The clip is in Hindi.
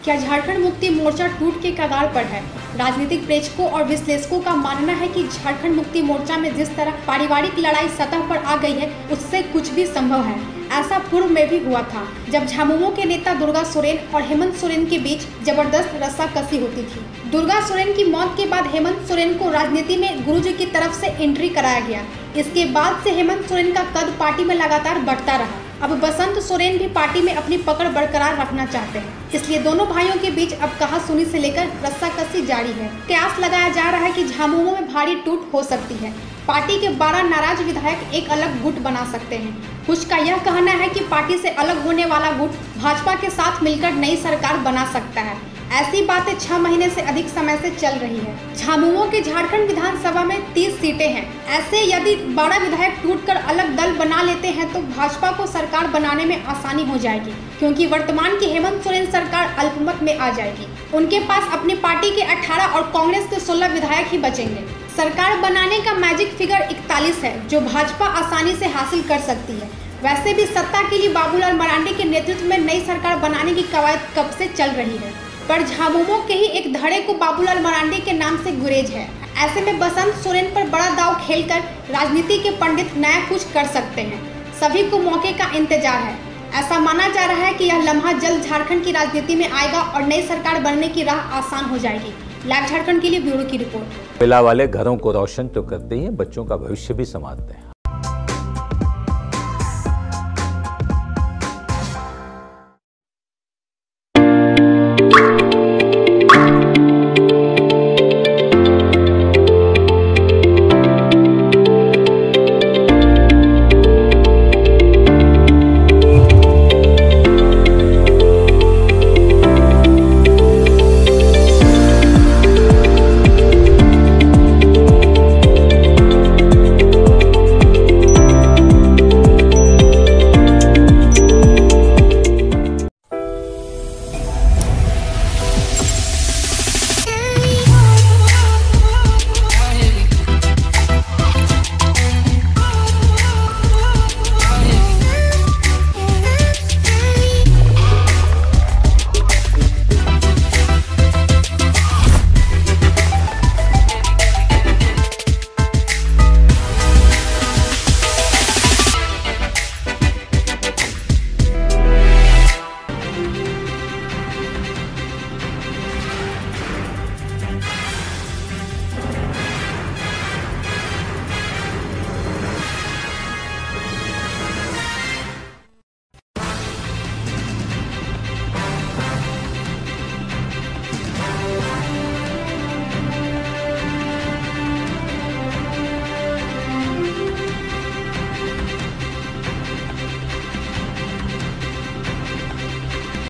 क्या झारखंड मुक्ति मोर्चा टूट के कगार पर है? राजनीतिक प्रेक्षकों और विश्लेषकों का मानना है कि झारखंड मुक्ति मोर्चा में जिस तरह पारिवारिक लड़ाई सतह पर आ गई है, उससे कुछ भी संभव है। ऐसा पूर्व में भी हुआ था, जब झामुमो के नेता दुर्गा सोरेन और हेमंत सोरेन के बीच जबरदस्त रस्साकसी होती थी। दुर्गा सोरेन की मौत के बाद हेमंत सोरेन को राजनीति में गुरुजी की तरफ से एंट्री कराया गया। इसके बाद से हेमंत सोरेन का कद पार्टी में लगातार बढ़ता रहा। अब बसंत सोरेन भी पार्टी में अपनी पकड़ बरकरार रखना चाहते हैं, इसलिए दोनों भाइयों के बीच अब कहासुनी से लेकर रस्साकसी जारी है। कयास लगाया जा रहा है कि झामुमो में भारी टूट हो सकती है। पार्टी के 12 नाराज विधायक एक अलग गुट बना सकते हैं। कुछ का यह कहना है कि पार्टी से अलग होने वाला गुट भाजपा के साथ मिलकर नई सरकार बना सकता है। ऐसी बातें 6 महीने से अधिक समय से चल रही है। झामुमो के झारखंड विधानसभा में 30 सीटें हैं। ऐसे यदि 12 विधायक टूटकर अलग दल बना लेते हैं तो भाजपा को सरकार बनाने में आसानी हो जाएगी, क्योंकि वर्तमान की हेमंत सोरेन सरकार अल्पमत में आ जाएगी। उनके पास अपनी पार्टी के 18 और कांग्रेस के 16 विधायक ही बचेंगे। सरकार बनाने का मैजिक फिगर 41 है, जो भाजपा आसानी से हासिल कर सकती है। वैसे भी सत्ता के लिए बाबूलाल मरांडी के नेतृत्व में नई सरकार बनाने की कवायद कब से चल रही है, पर झामुमो के ही एक धड़े को बाबूलाल मरांडी के नाम से गुरेज है। ऐसे में बसंत सोरेन पर बड़ा दांव खेलकर राजनीति के पंडित नया कुछ कर सकते हैं। सभी को मौके का इंतजार है। ऐसा माना जा रहा है कि यह लम्हा जल्द झारखंड की राजनीति में आएगा और नई सरकार बनने की राह आसान हो जाएगी। लाइव झारखंड के लिए ब्यूरो की रिपोर्ट। महिला वाले घरों को रोशन तो करते हैं, बच्चों का भविष्य भी संवारते हैं।